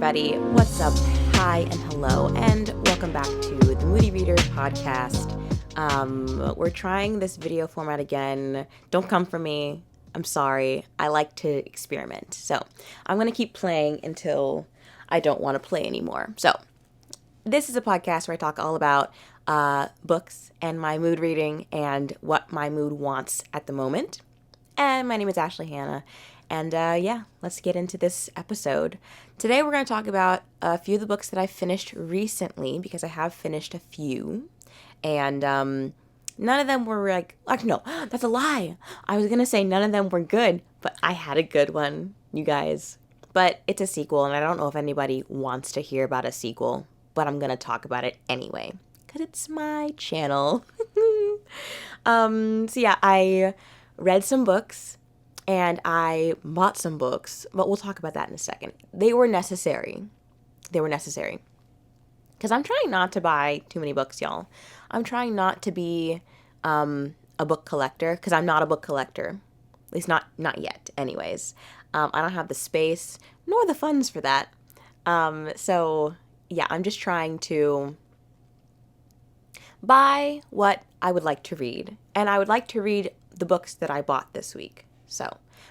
everybody. What's up? Hi and hello, and welcome back to the Moody Readers podcast. We're trying this video format again. Don't come for me. I'm sorry. I like to experiment. So I'm going to keep playing until I don't want to play anymore. So this is a podcast where I talk all about books and my mood reading and what my mood wants at the moment. And my name is Ashley Hannah. And let's get into this episode. Today we're going to talk about a few of the books that I finished recently, because I have finished a few. And none of them were actually, no, that's a lie. I was going to say none of them were good, but I had a good one, you guys. But it's a sequel, and I don't know if anybody wants to hear about a sequel, but I'm going to talk about it anyway, because it's my channel. I read some books. And I bought some books, but we'll talk about that in a second. They were necessary. Because I'm trying not to buy too many books, y'all. I'm trying not to be a book collector, because I'm not a book collector. At least not yet, anyways. I don't have the space, nor the funds for that. I'm just trying to buy what I would like to read. And I would like to read the books that I bought this week. So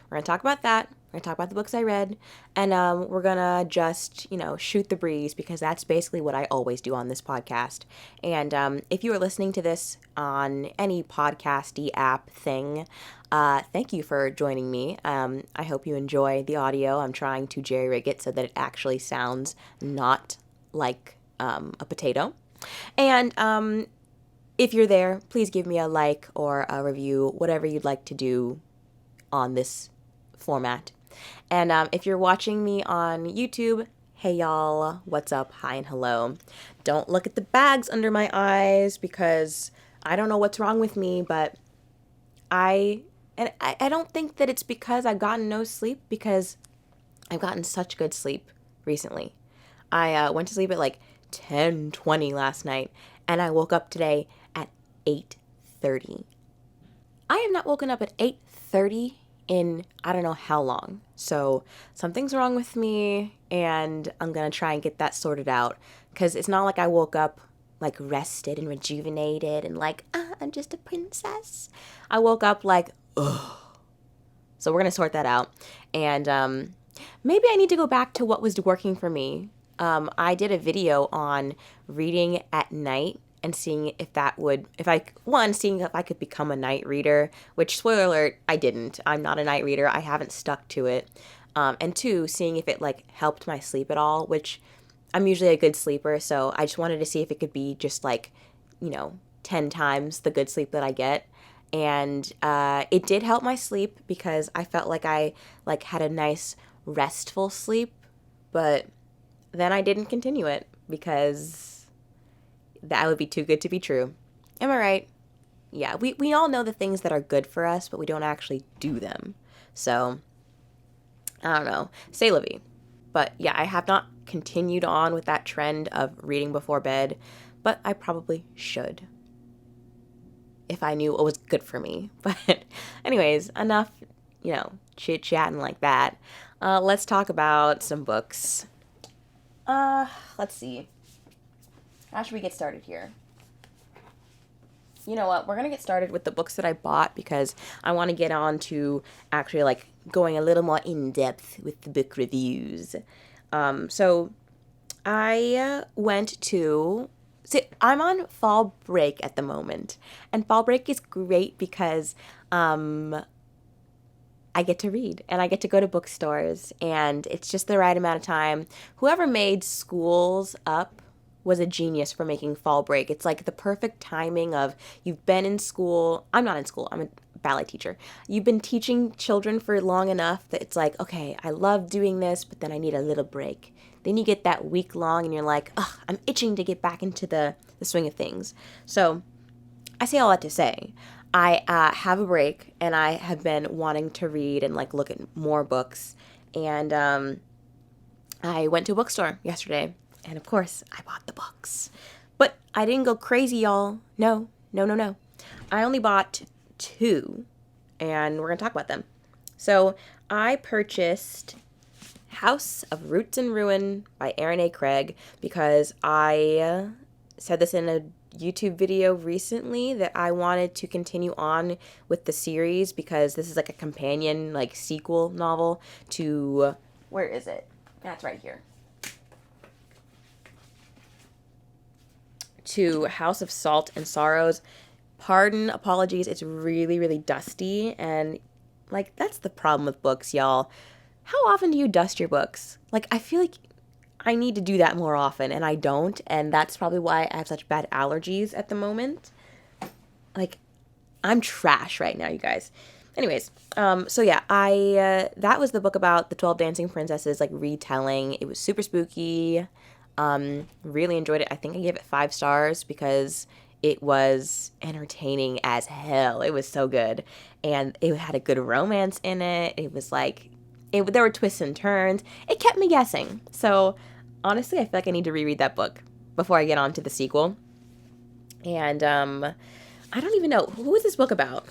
we're going to talk about that. We're going to talk about the books I read. And we're going to just, shoot the breeze, because that's basically what I always do on this podcast. And if you are listening to this on any podcasty app thing, thank you for joining me. I hope you enjoy the audio. I'm trying to jerry-rig it so that it actually sounds not like a potato. And if you're there, please give me a like or a review, whatever you'd like to do on this format. And if you're watching me on YouTube, hey y'all, what's up? Hi and hello. Don't look at the bags under my eyes, because I don't know what's wrong with me, but I don't think that it's because I've gotten no sleep, because I've gotten such good sleep recently. I went to sleep at like 10:20 last night, and I woke up today at 8:30. I have not woken up at 8:30 in I don't know how long. So something's wrong with me, and I'm going to try and get that sorted out, because it's not like I woke up like rested and rejuvenated and like, I'm just a princess. I woke up like, ugh. So we're going to sort that out. And maybe I need to go back to what was working for me. I did a video on reading at night and seeing if I could become a night reader, which, spoiler alert, I didn't. I'm not a night reader. I haven't stuck to it. And two, seeing if it helped my sleep at all, which I'm usually a good sleeper. So I just wanted to see if it could be just 10 times the good sleep that I get. And it did help my sleep, because I felt like I had a nice restful sleep, but then I didn't continue it, because that would be too good to be true. Am I right? Yeah, we all know the things that are good for us, but we don't actually do them. So, I don't know. C'est la vie. But yeah, I have not continued on with that trend of reading before bed, but I probably should, if I knew what was good for me. But anyways, enough, chit-chatting like that. Let's talk about some books. Let's see. How should we get started here? You know what? We're going to get started with the books that I bought, because I want to get on to actually going a little more in depth with the book reviews. So I went to... See, I'm on fall break at the moment. And fall break is great because I get to read, and I get to go to bookstores, and it's just the right amount of time. Whoever made schools up was a genius for making fall break. It's the perfect timing of, you've been in school. I'm not in school. I'm a ballet teacher. You've been teaching children for long enough that it's okay, I love doing this, but then I need a little break. Then you get that week long, and you're like, ugh, I'm itching to get back into the swing of things. So I say all that to say, I have a break, and I have been wanting to read and look at more books. And I went to a bookstore yesterday. And of course, I bought the books. But I didn't go crazy, y'all. No. I only bought 2, and we're going to talk about them. So I purchased House of Roots and Ruin by Erin A. Craig, because I said this in a YouTube video recently that I wanted to continue on with the series because this is like a companion, like sequel novel to, where is it? That's right here. To House of Salt and Sorrows. Apologies, it's really, really dusty, and like that's the problem with books, y'all. How often do you dust your books? Like, I feel like I need to do that more often, and I don't, and that's probably why I have such bad allergies at the moment. Like, I'm trash right now, you guys. Anyways, so yeah, that was the book about the 12 Dancing Princesses, like, retelling. It was super spooky. Really enjoyed it. I think I gave it 5 stars because it was entertaining as hell. It was so good. And it had a good romance in it. It was like, there were twists and turns. It kept me guessing. So honestly, I feel like I need to reread that book before I get on to the sequel. And I don't even know, who is this book about?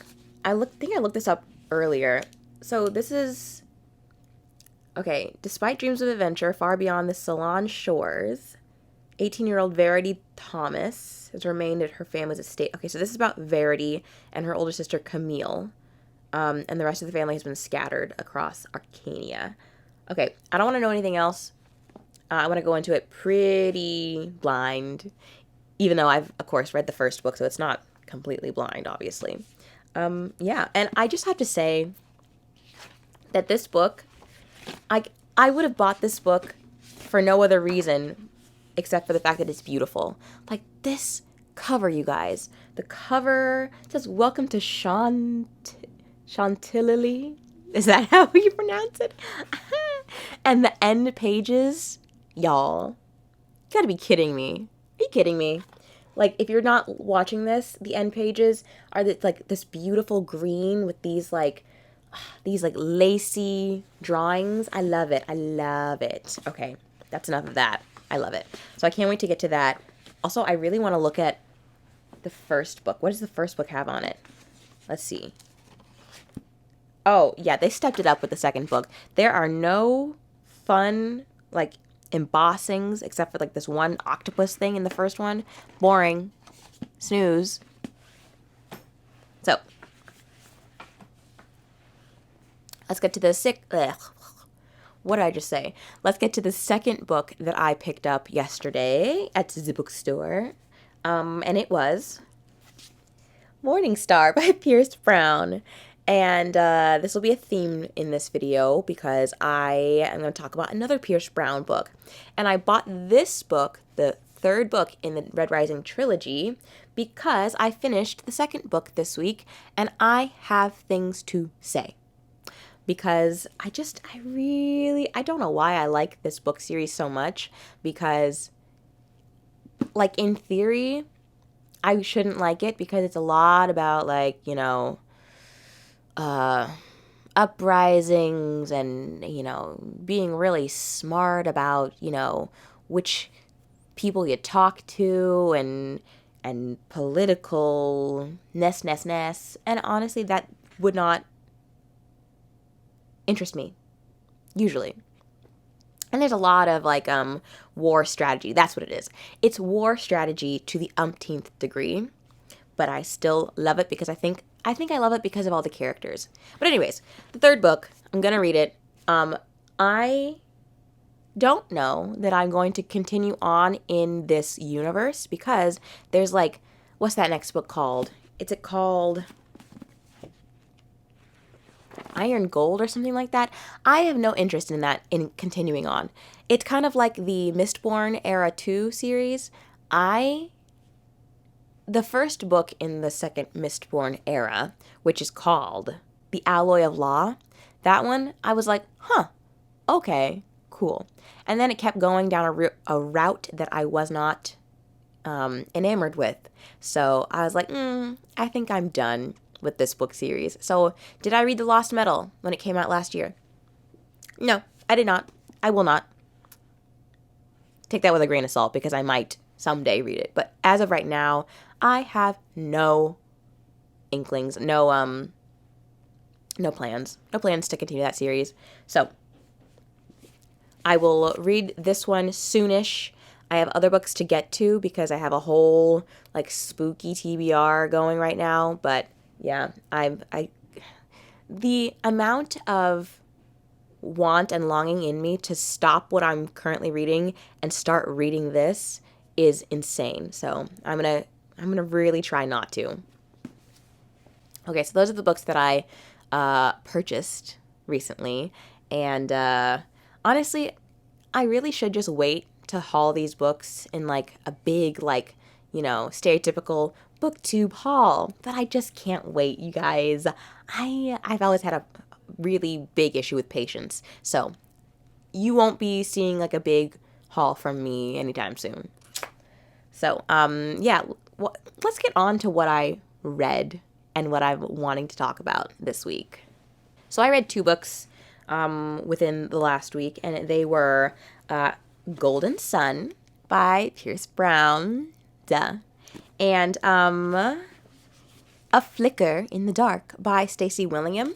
Think I looked this up earlier. So this is, okay, despite dreams of adventure far beyond the Ceylon shores, 18-year-old Verity Thomas has remained at her family's estate. Okay, so this is about Verity and her older sister Camille. And the rest of the family has been scattered across Arcania. Okay, I don't want to know anything else. I want to go into it pretty blind, even though I've, of course, read the first book, so it's not completely blind, obviously. Yeah, and I just have to say that this book, I would have bought this book for no other reason except for the fact that it's beautiful. Like, this cover, you guys. The cover says, "Welcome to Chantilly." Is that how you pronounce it? And the end pages, y'all, you gotta be kidding me. Are you kidding me? Like, if you're not watching this, the end pages are like this beautiful green with these like lacy drawings. I love it. I love it. Okay, that's enough of that. I love it. So I can't wait to get to that. Also, I really want to look at the first book. What does the first book have on it? Let's see. Oh, yeah, they stepped it up with the second book. There are no fun, like, embossings except for, like, this one octopus thing in the first one. Boring. Snooze. So, let's get to the what did I just say? Let's get to the second book that I picked up yesterday at the bookstore. And it was Morning Star by Pierce Brown. And this will be a theme in this video because I am going to talk about another Pierce Brown book. And I bought this book, the third book in the Red Rising trilogy, because I finished the second book this week and I have things to say. Because I don't know why I like this book series so much, because, like, in theory, I shouldn't like it because it's a lot about, like, you know, uprisings and, you know, being really smart about, you know, which people you talk to and political ness. And honestly, that would not interest me, usually. And there's a lot of, like, war strategy. That's what it is. It's war strategy to the umpteenth degree. But I still love it because I think I love it because of all the characters. But anyways, the third book, I'm going to read it. I don't know that I'm going to continue on in this universe because there's, like, what's that next book called? Is it called Iron Gold or something like that? I have no interest in that, in continuing on. It's kind of like the Mistborn Era 2 series. The first book in the second Mistborn era, which is called The Alloy of Law, that one, I was like, huh, okay, cool. And then it kept going down a route that I was not enamored with. So I was like, I think I'm done with this book series. So did I read The Lost Metal when it came out last year? No, I did not. I will not. Take that with a grain of salt because I might someday read it. But as of right now, I have no inklings, no plans to continue that series. So I will read this one soonish. I have other books to get to because I have a whole like spooky TBR going right now. But yeah, I the amount of want and longing in me to stop what I'm currently reading and start reading this is insane. So I'm gonna really try not to. Okay, so those are the books that I purchased recently, and honestly, I really should just wait to haul these books in like a big, like, stereotypical booktube haul. But I just can't wait, you guys. I've always had a really big issue with patience, so you won't be seeing like a big haul from me anytime soon. So, yeah, let's get on to what I read and what I'm wanting to talk about this week. So I read two books within the last week, and they were Golden Sun by Pierce Brown, duh, and A Flicker in the Dark by Stacey Willingham.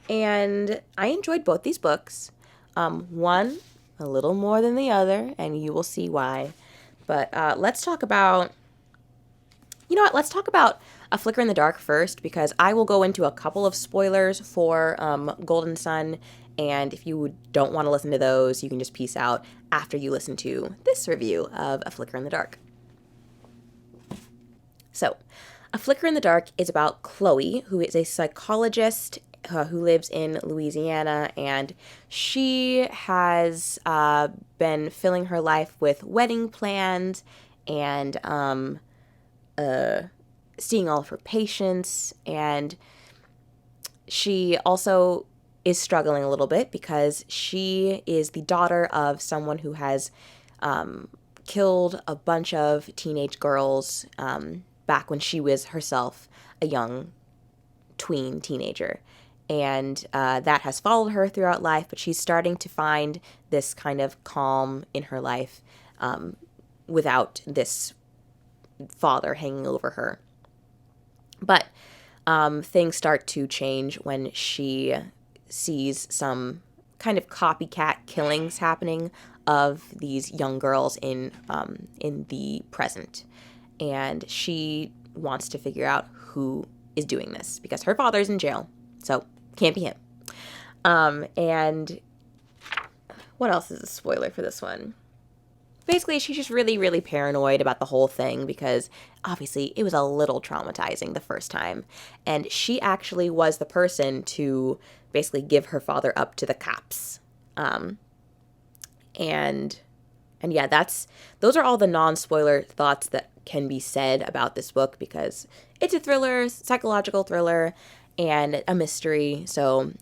And I enjoyed both these books. One a little more than the other, and you will see why. But let's talk about, let's talk about A Flicker in the Dark first, because I will go into a couple of spoilers for Golden Sun, and if you don't want to listen to those, you can just peace out after you listen to this review of A Flicker in the Dark. So, A Flicker in the Dark is about Chloe, who is a psychologist who lives in Louisiana, and she has been filling her life with wedding plans and seeing all of her patients, and she also is struggling a little bit because she is the daughter of someone who has killed a bunch of teenage girls back when she was herself a young tween teenager. And that has followed her throughout life, but she's starting to find this kind of calm in her life without this father hanging over her. But things start to change when she sees some kind of copycat killings happening of these young girls in the present. And she wants to figure out who is doing this because her father's in jail, so can't be him. And what else is a spoiler for this one? Basically, she's just really, really paranoid about the whole thing because obviously it was a little traumatizing the first time. And she actually was the person to basically give her father up to the cops. And yeah, those are all the non-spoiler thoughts that can be said about this book because it's a thriller, psychological thriller, and a mystery. So,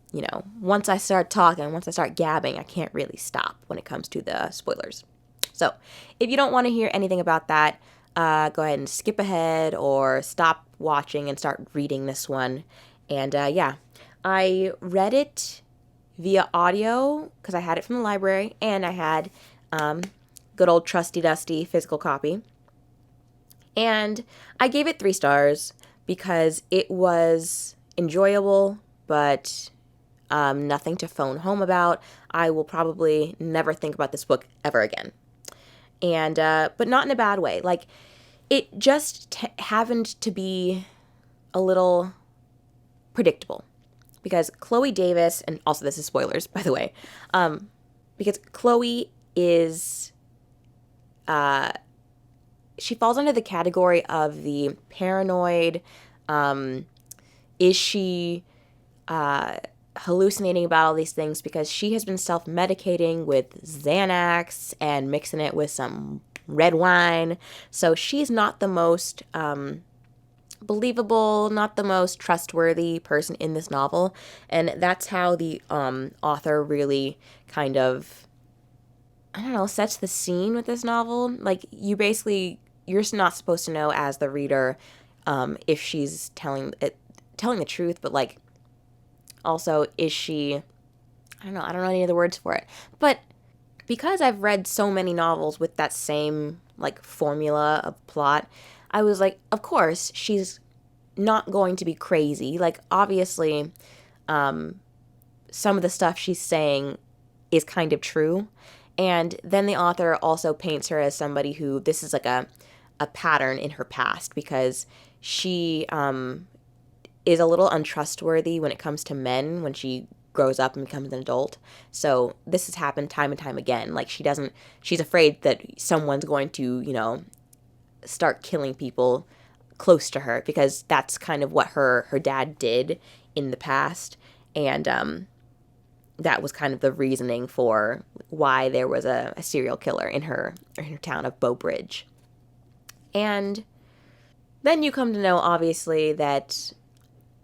once I start talking, once I start gabbing, I can't really stop when it comes to the spoilers. So, if you don't want to hear anything about that, go ahead and skip ahead or stop watching and start reading this one. And yeah, I read it via audio because I had it from the library, and I had good old trusty dusty physical copy. And I gave it 3 stars because it was enjoyable, but nothing to phone home about. I will probably never think about this book ever again. And but not in a bad way. Like, it just happened to be a little predictable because Chloe Davis, and also this is spoilers, by the way, because Chloe is, she falls under the category of the paranoid. Is she hallucinating about all these things because she has been self-medicating with Xanax and mixing it with some red wine. So she's not the most believable, not the most trustworthy person in this novel. And that's how the author really kind of, I don't know, sets the scene with this novel. Like, you're not supposed to know as the reader if she's telling the truth, but like, also, is she, I don't know any other words for it. But because I've read so many novels with that same like formula of plot, I was like, of course, she's not going to be crazy. Like, obviously, some of the stuff she's saying is kind of true. And then the author also paints her as somebody who, this is like a pattern in her past, because she is a little untrustworthy when it comes to men when she grows up and becomes an adult. So this has happened time and time again. Like she's afraid that someone's going to, start killing people close to her, because that's kind of what her dad did in the past. And that was kind of the reasoning for why there was a serial killer in her town of Bow Bridge. And then you come to know, obviously, that,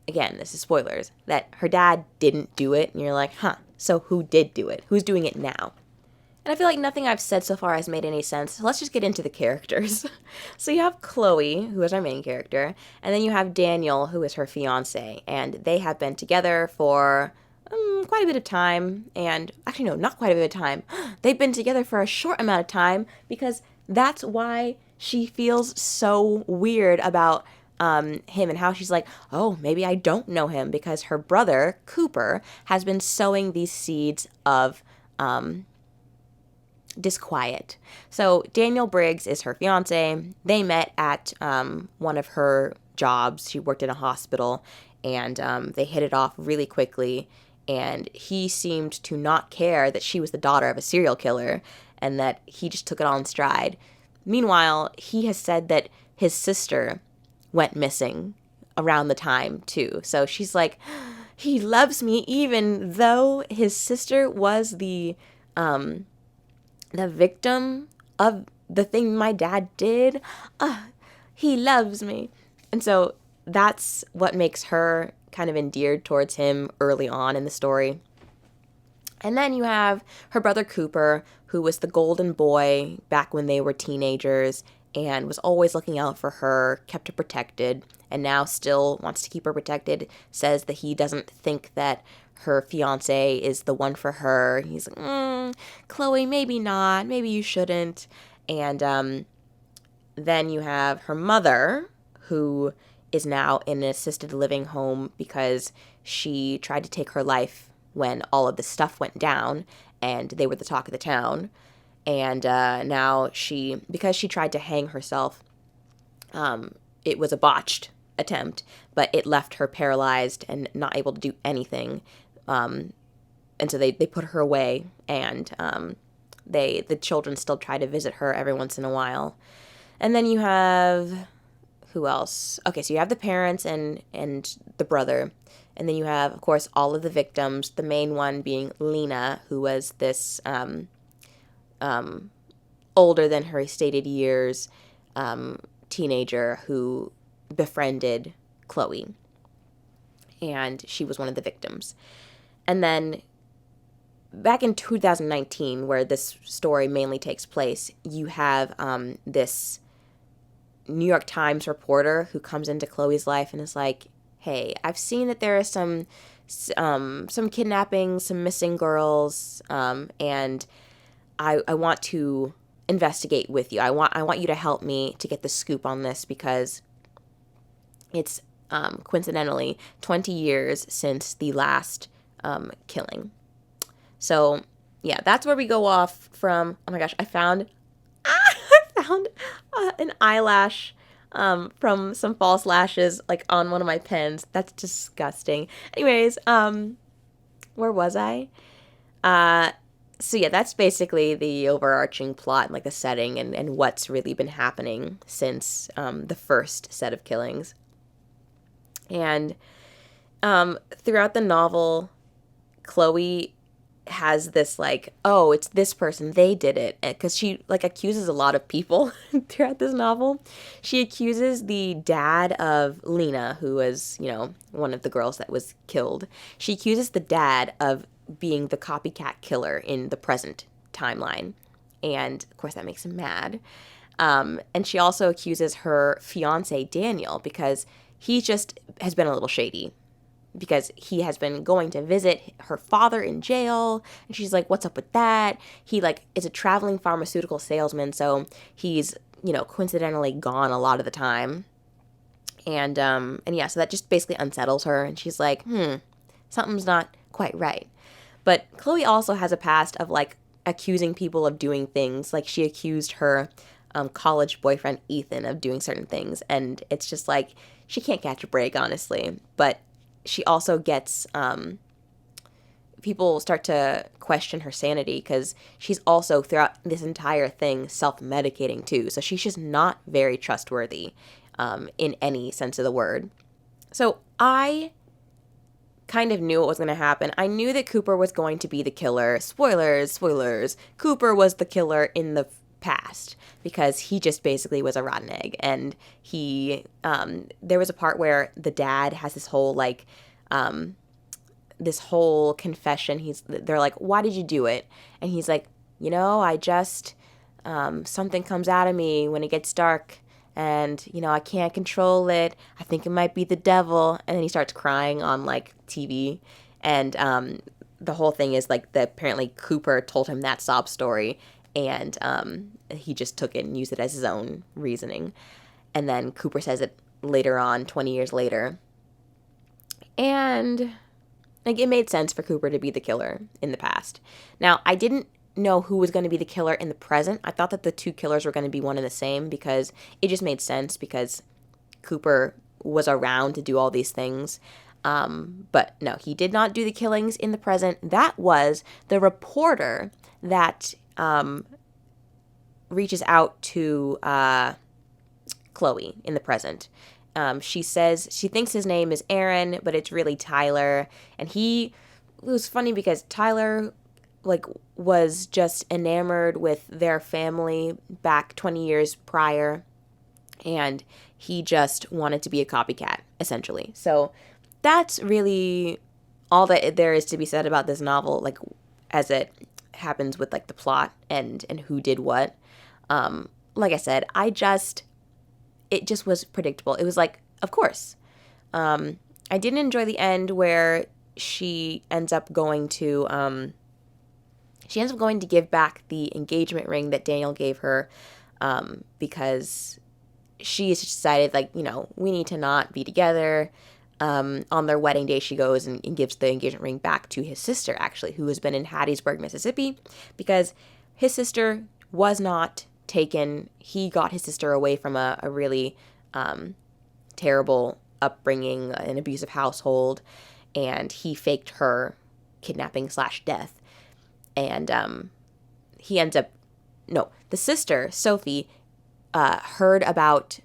again, this is spoilers, that her dad didn't do it. And you're like, so who did do it? Who's doing it now? And I feel like nothing I've said so far has made any sense. So let's just get into the characters. So you have Chloe, who is our main character, and then you have Daniel, who is her fiance. And they have been together for quite a bit of time. And actually, no, not quite a bit of time. They've been together for a short amount of time, because that's why she feels so weird about him, and how she's like, oh, maybe I don't know him, because her brother, Cooper, has been sowing these seeds of disquiet. So Daniel Briggs is her fiance. They met at one of her jobs. She worked in a hospital, and they hit it off really quickly. And he seemed to not care that she was the daughter of a serial killer, and that he just took it all in stride. Meanwhile, he has said that his sister went missing around the time too. So she's like, he loves me even though his sister was the victim of the thing my dad did. He loves me. And so that's what makes her kind of endeared towards him early on in the story. And then you have her brother Cooper, who was the golden boy back when they were teenagers, and was always looking out for her, kept her protected, and now still wants to keep her protected, says that he doesn't think that her fiance is the one for her. He's like, Chloe, maybe not, maybe you shouldn't. And then you have her mother, who is now in an assisted living home because she tried to take her life when all of this stuff went down, and they were the talk of the town. And now because she tried to hang herself, it was a botched attempt, but it left her paralyzed and not able to do anything. And so they put her away, and the children still try to visit her every once in a while. And then you have, who else? Okay, so you have the parents and the brother. And then you have, of course, all of the victims, the main one being Lena, who was this older than her stated years teenager who befriended Chloe. And she was one of the victims. And then back in 2019, where this story mainly takes place, you have this New York Times reporter who comes into Chloe's life and is like, hey, I've seen that there are some kidnappings, some missing girls, and I want to investigate with you. I want you to help me to get the scoop on this, because it's coincidentally 20 years since the last killing. So yeah, that's where we go off from. Oh my gosh, I found an eyelash from some false lashes like on one of my pens. That's disgusting. Anyways, where was I? So yeah, that's basically the overarching plot, like the setting and what's really been happening since the first set of killings. And throughout the novel, Chloe has this like, oh, it's this person, they did it, because she like accuses a lot of people throughout this novel. She accuses the dad of Lena, who was, one of the girls that was killed. She accuses the dad of being the copycat killer in the present timeline, and of course that makes him mad. And she also accuses her fiance Daniel, because he just has been a little shady, because he has been going to visit her father in jail, and she's like, what's up with that? He like is a traveling pharmaceutical salesman, so he's, coincidentally gone a lot of the time. And yeah, so that just basically unsettles her, and she's like, something's not quite right. But Chloe also has a past of like accusing people of doing things. Like, she accused her college boyfriend Ethan of doing certain things, and it's just like, she can't catch a break, honestly. But she also gets people start to question her sanity, because she's also, throughout this entire thing, self-medicating too. So she's just not very trustworthy in any sense of the word. So I kind of knew what was going to happen. I knew that Cooper was going to be the killer. Spoilers. Cooper was the killer in the past, because he just basically was a rotten egg. And he, there was a part where the dad has this whole, like, this whole confession. They're like, why did you do it? And he's like, I just, something comes out of me when it gets dark, and, I can't control it. I think it might be the devil. And then he starts crying on, like, TV. And the whole thing is, like, apparently Cooper told him that sob story, and he just took it and used it as his own reasoning. And then Cooper says it later on, 20 years later. And, like, it made sense for Cooper to be the killer in the past. Now, I didn't know who was going to be the killer in the present. I thought that the two killers were going to be one and the same, because it just made sense, because Cooper was around to do all these things. But no, he did not do the killings in the present. That was the reporter that reaches out to Chloe in the present. She says she thinks his name is Aaron, but it's really Tyler. And it was funny because Tyler, like, was just enamored with their family back 20 years prior, and he just wanted to be a copycat, essentially. So that's really all that there is to be said about this novel, like, as it happens with, like, the plot and who did what. Like I said, it just was predictable. It was like, of course. I didn't enjoy the end where she ends up going to give back the engagement ring that Daniel gave her, because she's decided, like, we need to not be together. On their wedding day, she goes and gives the engagement ring back to his sister, actually, who has been in Hattiesburg, Mississippi, because his sister was not taken. He got his sister away from a really terrible upbringing, an abusive household, and he faked her kidnapping / death. And he ends up, no, the sister, Sophie, heard about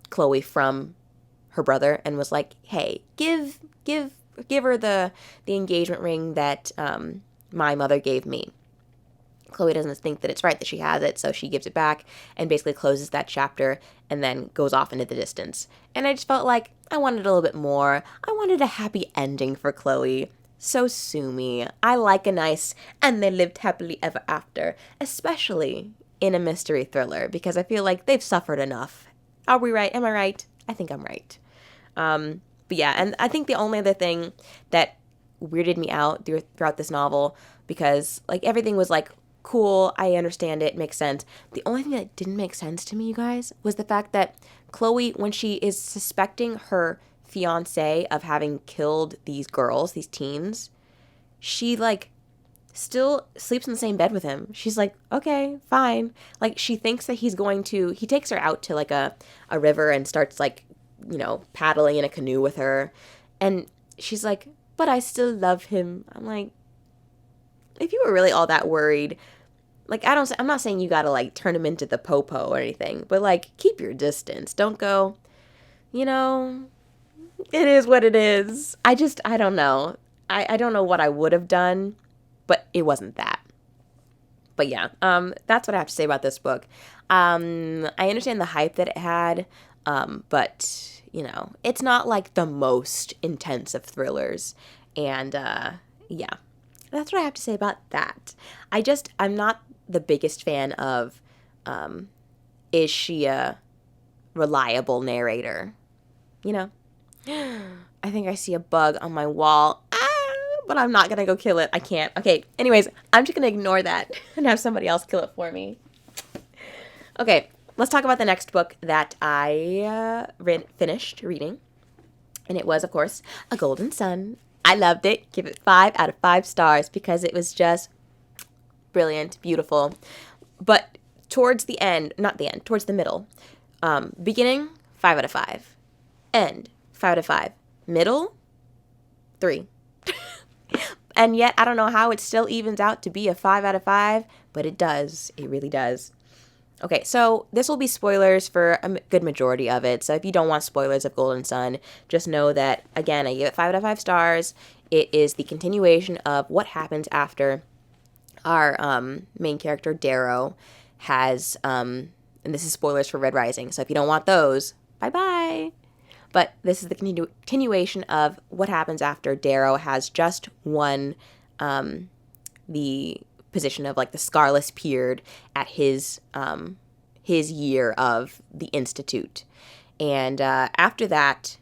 Chloe from her brother and was like, hey, give her the engagement ring that my mother gave me. Chloe doesn't think that it's right that she has it, so she gives it back and basically closes that chapter and then goes off into the distance. And I just felt like I wanted a little bit more. I wanted a happy ending for Chloe. So sue me. I like a nice and they lived happily ever after, especially in a mystery thriller, because I feel like they've suffered enough. Are we right? Am I right? I think I'm right. But yeah, and I think the only other thing that weirded me out throughout this novel, because, like, everything was like, cool, I understand it, makes sense. The only thing that didn't make sense to me, you guys, was the fact that Chloe, when she is suspecting her fiance of having killed these girls, these teens, she, like, still sleeps in the same bed with him. She's like, okay, fine. Like, she thinks that he takes her out to, like, a river and starts, like, paddling in a canoe with her. And she's like, but I still love him. I'm like, if you were really all that worried, like, I'm not saying you gotta, like, turn him into the popo or anything, but, like, keep your distance. Don't go, it is what it is. I don't know. I don't know what I would have done, but it wasn't that. But yeah, that's what I have to say about this book. I understand the hype that it had, but, it's not, like, the most intense of thrillers. And, yeah, that's what I have to say about that. I'm not the biggest fan of, is she a reliable narrator? I think I see a bug on my wall. But I'm not going to go kill it. I can't. Okay, anyways, I'm just going to ignore that and have somebody else kill it for me. Okay, let's talk about the next book that I finished reading. And it was, of course, A Golden Sun. I loved it. Give it 5 out of 5 stars because it was just brilliant, beautiful. But towards the end, not the end, towards the middle, beginning, 5 out of 5. End, 5 out of 5. Middle, 3. And yet, I don't know how it still evens out to be a 5 out of 5, but it does. It really does. Okay, so this will be spoilers for a good majority of it. So if you don't want spoilers of Golden Sun, just know that, again, I give it 5 out of 5 stars. It is the continuation of what happens after our main character, Darrow, has, and this is spoilers for Red Rising. So if you don't want those, bye-bye. But this is the continuation of what happens after Darrow has just won the position of like the Scarless Peered at his year of the Institute. And after that,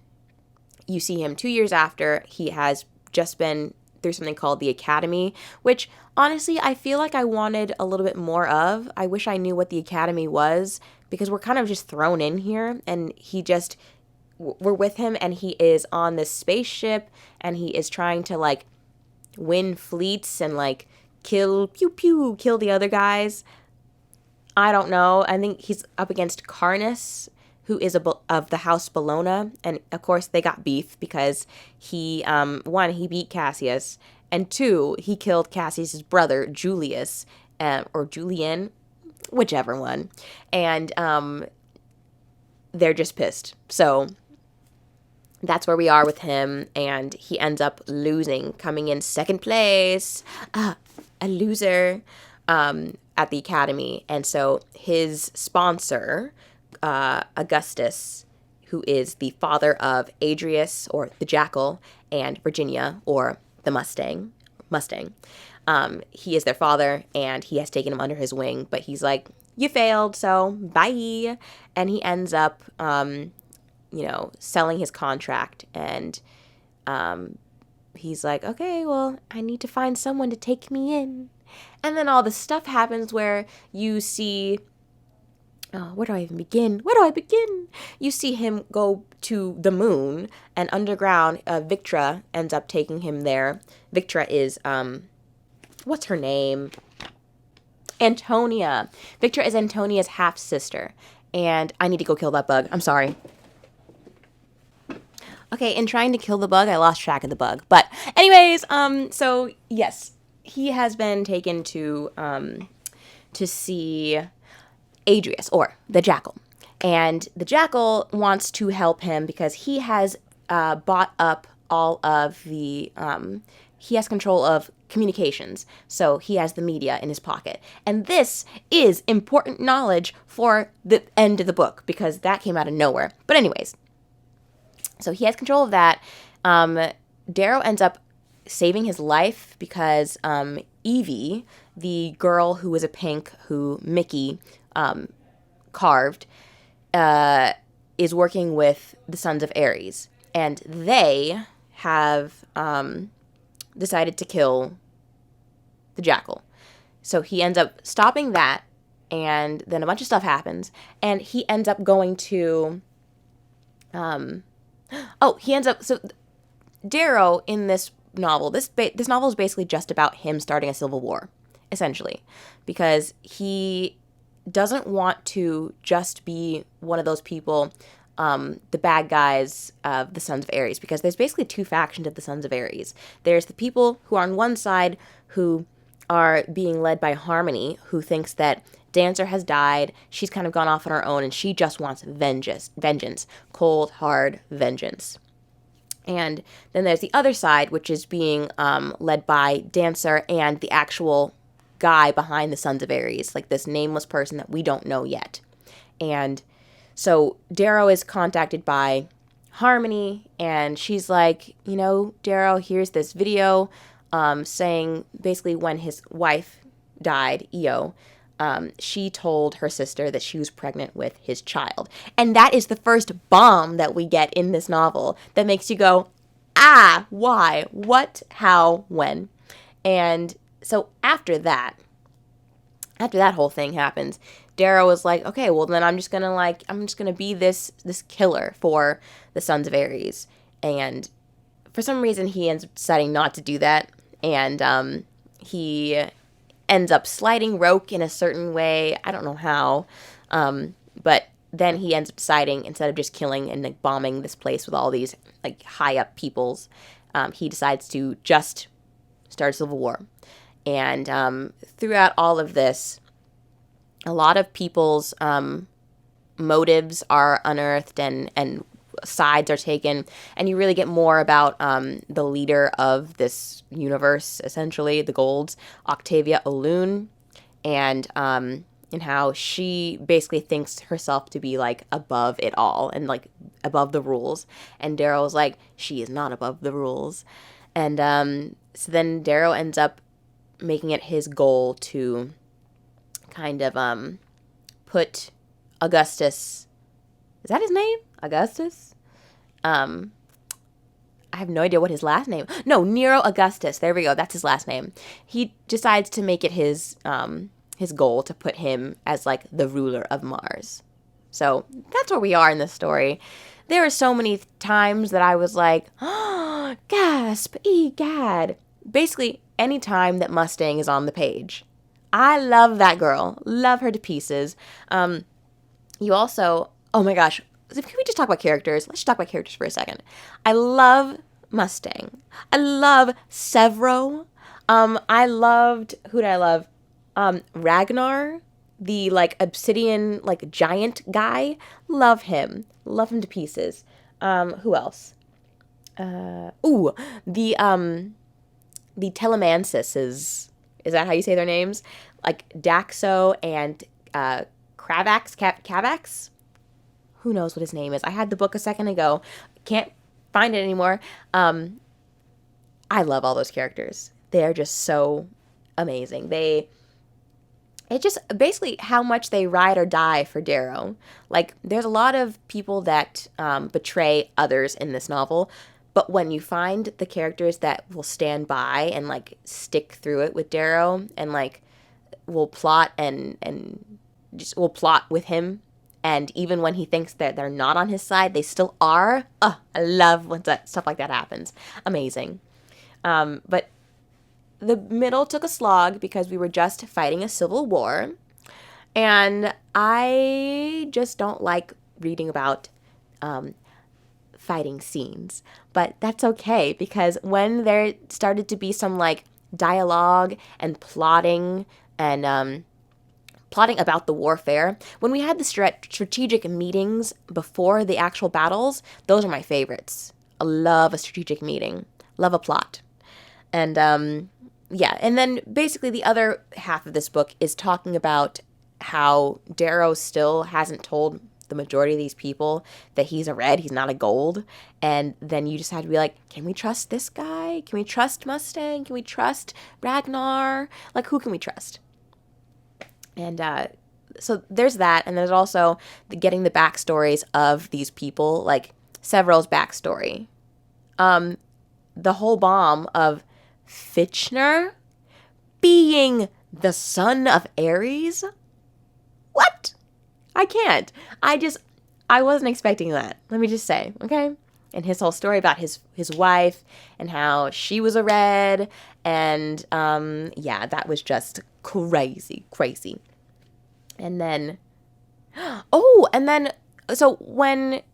you see him 2 years after he has just been through something called the Academy, which honestly I feel like I wanted a little bit more of. I wish I knew what the Academy was, because we're kind of just thrown in here, and we're with him, and he is on this spaceship, and he is trying to like win fleets and like kill the other guys. I don't know. I think he's up against Karnus, who is of the House Bologna, and of course they got beef because he one, he beat Cassius, and two, he killed Cassius's brother Julius, or Julian, whichever one, and they're just pissed. So that's where we are with him, and he ends up losing, coming in second place, a loser, at the Academy. And so his sponsor, Augustus, who is the father of Adrius, or the Jackal, and Virginia, or the Mustang, he is their father, and he has taken him under his wing, but he's like, you failed, so bye. And he ends up selling his contract, and he's like, okay, well, I need to find someone to take me in. And then all this stuff happens where you see, where do I even begin? You see him go to the moon, and underground, Victra ends up taking him there. Victra is, what's her name? Antonia. Victra is Antonia's half-sister. And I need to go kill that bug. I'm sorry. Okay, in trying to kill the bug, I lost track of the bug. But anyways, so yes, he has been taken to see Adrius, or the Jackal. And the Jackal wants to help him because he has bought up all of the, he has control of communications. So he has the media in his pocket. And this is important knowledge for the end of the book, because that came out of nowhere. But anyways, so he has control of that. Darrow ends up saving his life because Evie, the girl who was a pink, who Mickey carved, is working with the Sons of Ares. And they have decided to kill the Jackal. So he ends up stopping that, and then a bunch of stuff happens, and he ends up going to... So Darrow in this novel, this novel is basically just about him starting a civil war, essentially, because he doesn't want to just be one of those people, the bad guys of the Sons of Ares, because there's basically two factions of the Sons of Ares. There's the people who are on one side who are being led by Harmony, who thinks that Dancer has died, she's kind of gone off on her own, and she just wants vengeance, cold, hard vengeance. And then there's the other side, which is being led by Dancer and the actual guy behind the Sons of Ares, like this nameless person that we don't know yet. And so Darrow is contacted by Harmony, and she's like, Darrow, here's this video saying basically when his wife died, Io, she told her sister that she was pregnant with his child. And that is the first bomb that we get in this novel that makes you go, why? What? How? When? And so after that whole thing happens, Darrow was like, okay, well then I'm just gonna be this killer for the Sons of Ares. And for some reason he ends up deciding not to do that. And he ends up sliding Roke in a certain way. I don't know how. But then he ends up deciding, instead of just killing and like bombing this place with all these like high up peoples, he decides to just start a civil war. And throughout all of this, a lot of people's motives are unearthed and sides are taken, and you really get more about the leader of this universe, essentially, the Golds, Octavia O'Loon, and how she basically thinks herself to be like above it all and like above the rules. And Darrow's like, she is not above the rules. And so then Darrow ends up making it his goal to kind of put Augustus, is that his name? Augustus? I have no idea what his last name. No, Nero Augustus. There we go. That's his last name. He decides to make it his goal to put him as like the ruler of Mars. So that's where we are in this story. There are so many times that I was like, oh, gasp, egad. Basically, any time that Mustang is on the page. I love that girl. Love her to pieces. You also, oh my gosh, can we just talk about characters? Let's just talk about characters for a second. I love Mustang. I love Severo. I loved, who did I love? Ragnar, the like obsidian, like giant guy. Love him. Love him to pieces. Who else? The Telemansis is that how you say their names? Like Daxo and Cavax? Who knows what his name is? I had the book a second ago. Can't find it anymore. I love all those characters. They're just so amazing. It's just basically how much they ride or die for Darrow. Like, there's a lot of people that betray others in this novel, but when you find the characters that will stand by and, like, stick through it with Darrow and, like, will plot and just will plot with him, and even when he thinks that they're not on his side, they still are. Oh, I love when stuff like that happens. Amazing. But the middle took a slog because we were just fighting a civil war. And I just don't like reading about fighting scenes. But that's okay, because when there started to be some like dialogue and plotting and plotting about the warfare, when we had the strategic meetings before the actual battles, those are my favorites. I love a strategic meeting. Love a plot. And yeah, and then basically the other half of this book is talking about how Darrow still hasn't told the majority of these people that he's a red, he's not a gold. And then you just have to be like, can we trust this guy? Can we trust Mustang? Can we trust Ragnar? Like, who can we trust? And so there's that. And there's also getting the backstories of these people, like Severo's backstory. The whole bomb of Fitchner being the son of Ares? What? I can't. I wasn't expecting that. Let me just say, okay? And his whole story about his wife and how she was a red. And, yeah, that was just crazy. And then, so when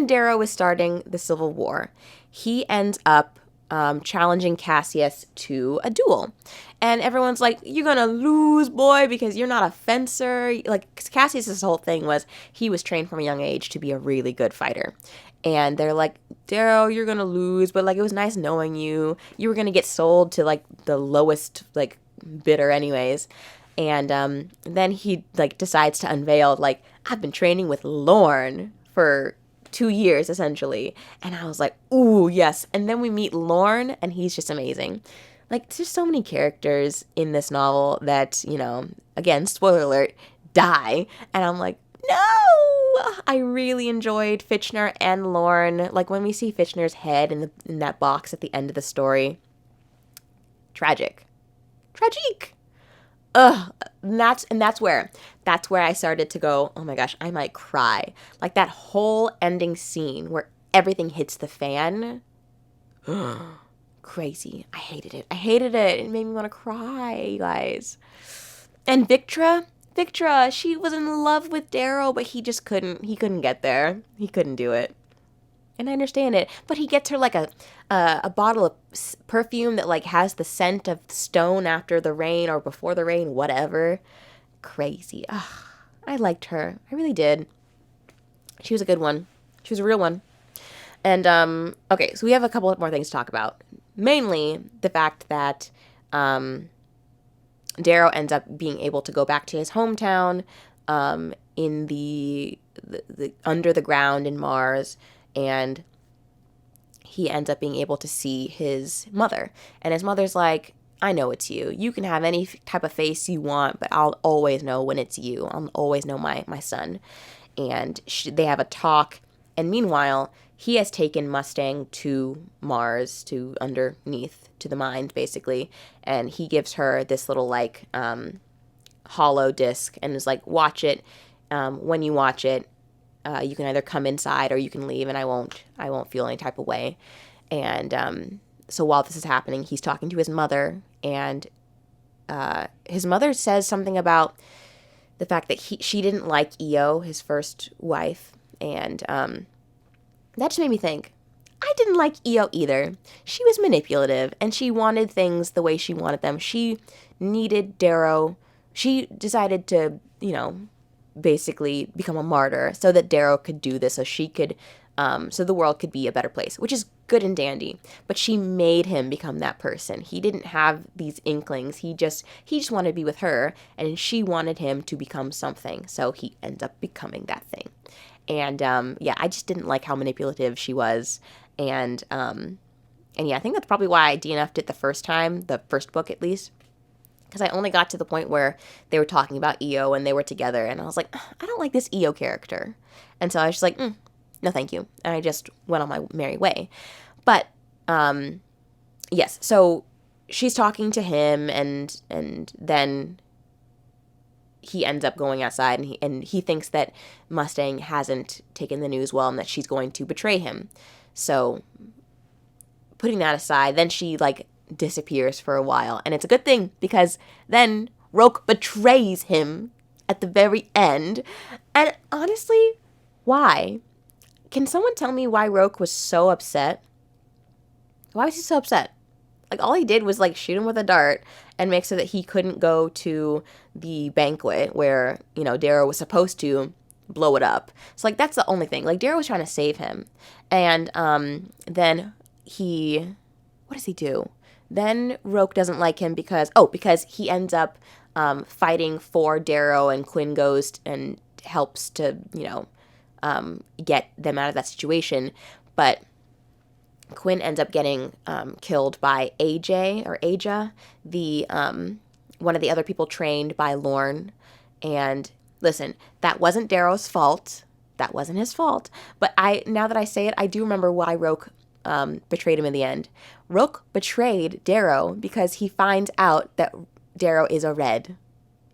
Darrow was starting the Civil War, he ends up challenging Cassius to a duel. And everyone's like, you're going to lose, boy, because you're not a fencer. Like, Cassius's whole thing was he was trained from a young age to be a really good fighter. And they're like, Darrow, you're going to lose, but, like, it was nice knowing you. You were going to get sold to, like, the lowest, like, bidder anyways. And then he, like, decides to unveil, like, I've been training with Lorne for 2 years, essentially. And I was like, ooh, yes. And then we meet Lorne, and he's just amazing. Like, there's so many characters in this novel that, you know, again, spoiler alert, die. And I'm like, no! I really enjoyed Fitchner and Lorne. Like, when we see Fitchner's head in that box at the end of the story, tragic. Ugh, and that's where I started to go, oh my gosh, I might cry. Like, that whole ending scene where everything hits the fan. Crazy. I hated it. I hated it. It made me want to cry, you guys. And Victra, she was in love with Darrow, but he just couldn't. He couldn't get there. He couldn't do it. And I understand it, but he gets her like a bottle of perfume that like has the scent of stone after the rain or before the rain, whatever. Crazy. Ugh, I liked her. I really did. She was a good one. She was a real one. And okay, so we have a couple more things to talk about. Mainly the fact that Darrow ends up being able to go back to his hometown in the under the ground in Mars, and he ends up being able to see his mother. And his mother's like, I know it's you. You can have any type of face you want, but I'll always know when it's you. I'll always know my son. And they have a talk. And meanwhile, he has taken Mustang to Mars, to underneath, to the mines, basically. And he gives her this little, like, hollow disc and is like, watch it. When you watch it, you can either come inside or you can leave, and I won't feel any type of way. And so while this is happening, he's talking to his mother, and his mother says something about the fact that she didn't like Io, his first wife, and that just made me think, I didn't like Io either. She was manipulative, and she wanted things the way she wanted them. She needed Darrow. She decided to, basically become a martyr so that Darrow could do this, so she could, so the world could be a better place, which is good and dandy. But she made him become that person. He didn't have these inklings. He just wanted to be with her, and she wanted him to become something. So he ends up becoming that thing. And yeah, I just didn't like how manipulative she was. And yeah, I think that's probably why I DNF'd it the first time, the first book at least. Because I only got to the point where they were talking about Io and they were together. And I was like, I don't like this Io character. And so I was just like, no, thank you. And I just went on my merry way. But, yes, so she's talking to him, and then he ends up going outside, and he thinks that Mustang hasn't taken the news well and that she's going to betray him. So putting that aside, then she, like, disappears for a while. And it's a good thing, because then Roke betrays him at the very end. And honestly, why? Can someone tell me why Roke was so upset? Why was he so upset? Like, all he did was, like, shoot him with a dart and make so that he couldn't go to the banquet where, Darrow was supposed to blow it up. So, like, that's the only thing. Like, Darrow was trying to save him. And then what does he do? Then Roke doesn't like him because he ends up fighting for Darrow, and Quinn goes and helps to, get them out of that situation. But Quinn ends up getting killed by Aja, the one of the other people trained by Lorne. And listen, that wasn't Darrow's fault. That wasn't his fault. But now that I say it, I do remember why Roke betrayed him in the end. Roke betrayed Darrow because he finds out that Darrow is a red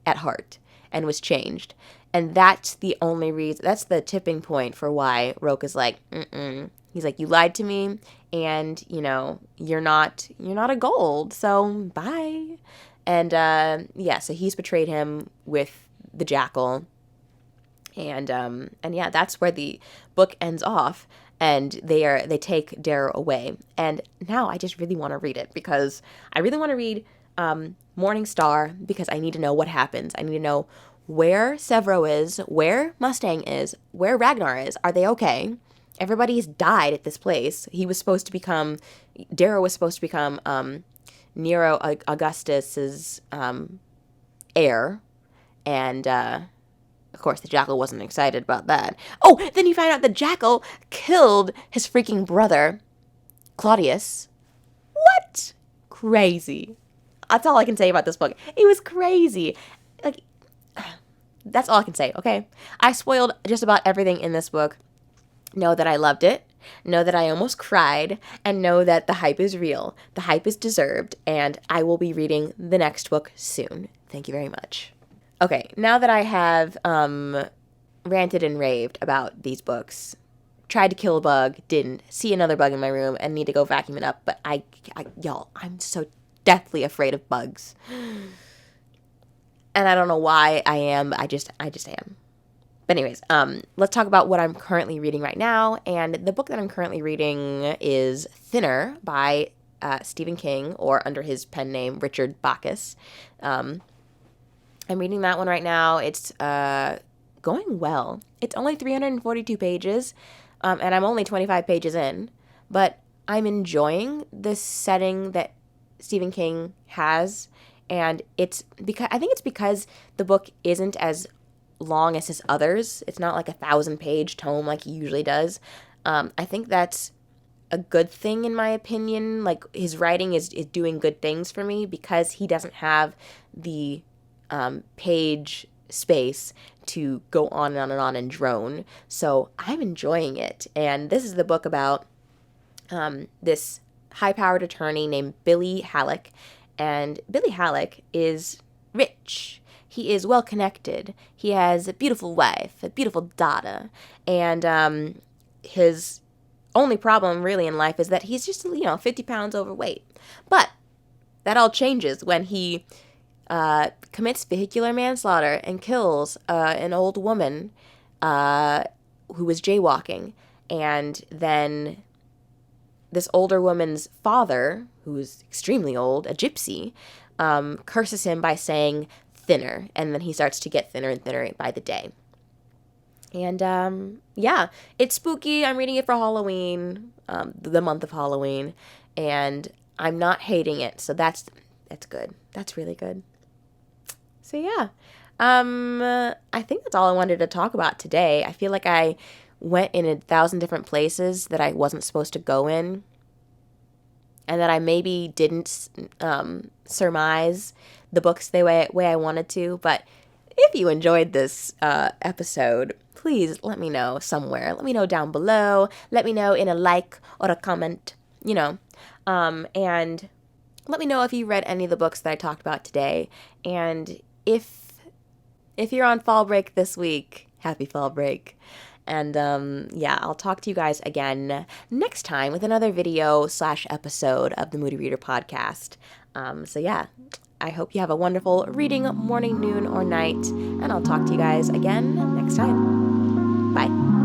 at heart and was changed. And that's the only reason, that's the tipping point for why Roke is like, He's like, you lied to me, and, you're not a gold, so bye. And, yeah, so he's betrayed him with the jackal. And yeah, that's where the book ends off. And they take Darrow away. And now I just really want to read it, because I really want to read Morning Star, because I need to know what happens. I need to know where Severo is, where Mustang is, where Ragnar is. Are they okay? Everybody's died at this place. Darrow was supposed to become Nero Augustus's heir. And, of course, the Jackal wasn't excited about that. Oh, then you find out the Jackal killed his freaking brother, Claudius. What? Crazy. That's all I can say about this book. It was crazy. Like, that's all I can say, okay? I spoiled just about everything in this book. Know that I loved it. Know that I almost cried. And know that the hype is real. The hype is deserved. And I will be reading the next book soon. Thank you very much. Okay, now that I have ranted and raved about these books, tried to kill a bug, didn't. See another bug in my room and need to go vacuum it up. But y'all, I'm so deathly afraid of bugs. And I don't know why I am, but I just am. But anyways, let's talk about what I'm currently reading right now. And the book that I'm currently reading is Thinner by Stephen King, or under his pen name, Richard Bacchus. I'm reading that one right now. It's going well. It's only 342 pages, and I'm only 25 pages in. But I'm enjoying this setting that Stephen King has. And I think it's because the book isn't as long as his others. It's not like a 1,000-page tome like he usually does. I think that's a good thing in my opinion. Like, his writing is doing good things for me because he doesn't have the page space to go on and on and on and drone. So I'm enjoying it. And this is the book about this high-powered attorney named Billy Halleck. And Billy Halleck is rich. He is well-connected. He has a beautiful wife, a beautiful daughter. And his only problem really in life is that he's just, 50 pounds overweight. But that all changes when he commits vehicular manslaughter and kills an old woman who was jaywalking. And then this older woman's father, who's extremely old, a gypsy, curses him by saying thinner. And then he starts to get thinner and thinner by the day. And yeah, it's spooky. I'm reading it for Halloween, the month of Halloween. And I'm not hating it. So that's good. That's really good. So yeah, I think that's all I wanted to talk about today. I feel like I went in 1,000 different places that I wasn't supposed to go in, and that I maybe didn't surmise the books the way I wanted to. But if you enjoyed this episode, please let me know somewhere. Let me know down below. Let me know in a like or a comment, and let me know if you read any of the books that I talked about today. And if you're on fall break this week, happy fall break. And yeah, I'll talk to you guys again next time with another video / episode of the Moody Reader podcast. So yeah, I hope you have a wonderful reading morning, noon, or night. And I'll talk to you guys again next time. Bye.